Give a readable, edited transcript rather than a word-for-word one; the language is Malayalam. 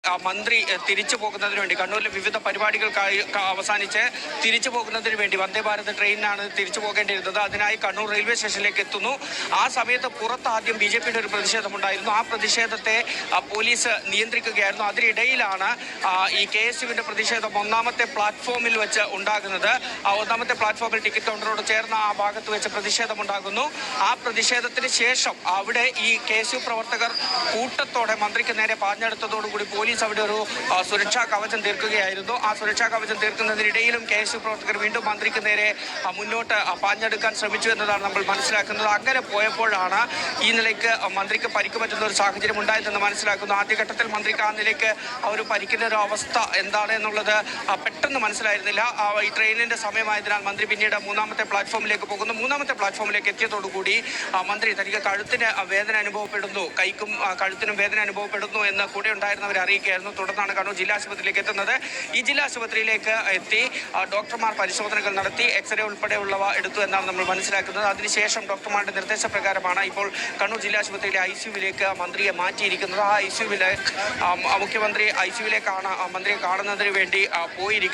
മന്ത്രി തിരിച്ചു പോകുന്നതിന് വേണ്ടി കണ്ണൂരിലെ വിവിധ പരിപാടികൾക്കായി അവസാനിച്ച് തിരിച്ചു പോകുന്നതിന് വേണ്ടി വന്ദേ ഭാരത് ട്രെയിനിനാണ് തിരിച്ചു പോകേണ്ടിയിരുന്നത്. അതിനായി കണ്ണൂർ റെയിൽവേ സ്റ്റേഷനിലേക്ക് എത്തുന്നു. ആ സമയത്ത് പുറത്ത് ആദ്യം BJPയുടെ ഒരു പ്രതിഷേധമുണ്ടായിരുന്നു. ആ പ്രതിഷേധത്തെ പോലീസ് നിയന്ത്രിക്കുകയായിരുന്നു. അതിനിടയിലാണ് ഈ KSUവിന്റെ പ്രതിഷേധം ഒന്നാമത്തെ പ്ലാറ്റ്ഫോമിൽ വെച്ച് ഉണ്ടാകുന്നത്. ഒന്നാമത്തെ പ്ലാറ്റ്ഫോമിൽ ടിക്കറ്റ് കൗണ്ടറോട് ചേർന്ന ആ ഭാഗത്ത് വെച്ച് പ്രതിഷേധമുണ്ടാകുന്നു. ആ പ്രതിഷേധത്തിന് ശേഷം അവിടെ ഈ KSU പ്രവർത്തകർ കൂട്ടത്തോടെ മന്ത്രിക്ക് നേരെ പാഞ്ഞെടുത്തതോടുകൂടി പോലീസ് അവിടെ ഒരു സുരക്ഷാ കവചം തീർക്കുകയായിരുന്നു. ആ സുരക്ഷാ കവചം തീർക്കുന്നതിനിടയിലും KSU പ്രവർത്തകർ വീണ്ടും മന്ത്രിക്ക് നേരെ മുന്നോട്ട് പാഞ്ഞെടുക്കാൻ ശ്രമിച്ചു എന്നതാണ് നമ്മൾ മനസ്സിലാക്കുന്നത്. അങ്ങനെ പോയപ്പോഴാണ് ഈ നിലയ്ക്ക് മന്ത്രിക്ക് പരിക്ക് പറ്റുന്ന ഒരു സാഹചര്യം ഉണ്ടായതെന്ന് മനസ്സിലാക്കുന്നു. ആദ്യഘട്ടത്തിൽ മന്ത്രിക്ക് ആ നിലയ്ക്ക് ഒരു പരിക്കുന്ന ഒരു അവസ്ഥ എന്താണ് എന്നുള്ളത് പെട്ടെന്ന് മനസ്സിലായിരുന്നില്ല. ഈ ട്രെയിനിന്റെ സമയമായതിനാൽ മന്ത്രി പിന്നീട് മൂന്നാമത്തെ പ്ലാറ്റ്ഫോമിലേക്ക് പോകുന്നു. മൂന്നാമത്തെ പ്ലാറ്റ്ഫോമിലേക്ക് എത്തിയതോടുകൂടി മന്ത്രി തനിക്ക് കഴുത്തിന് വേദന അനുഭവപ്പെടുന്നു, കൈക്കും കഴുത്തിനും വേദന അനുഭവപ്പെടുന്നു എന്ന് കൂടെ ഉണ്ടായിരുന്നവരെ അറിയിക്കുകയായിരുന്നു. തുടർന്നാണ് കണ്ണൂർ ജില്ലാ ആശുപത്രിയിലേക്ക് എത്തുന്നത്. ഈ ജില്ലാ ആശുപത്രിയിലേക്ക് എത്തി ഡോക്ടർമാർ പരിശോധനകൾ നടത്തി, എക്സ്റേ ഉൾപ്പെടെയുള്ളവ എടുത്തു എന്നാണ് നമ്മൾ മനസ്സിലാക്കുന്നത്. അതിനുശേഷം ഡോക്ടർമാരുടെ നിർദ്ദേശപ്രകാരമാണ് ഇപ്പോൾ കണ്ണൂർ ജില്ലാ ആശുപത്രിയിലെ ICUവിലേക്ക് മന്ത്രിയെ മാറ്റിയിരിക്കുന്നത്. ആ ICUവിലെ മുഖ്യമന്ത്രി ICUവിലേക്കാണ് മന്ത്രിയെ കാണുന്നതിന് വേണ്ടി പോയിരിക്കുന്നത്.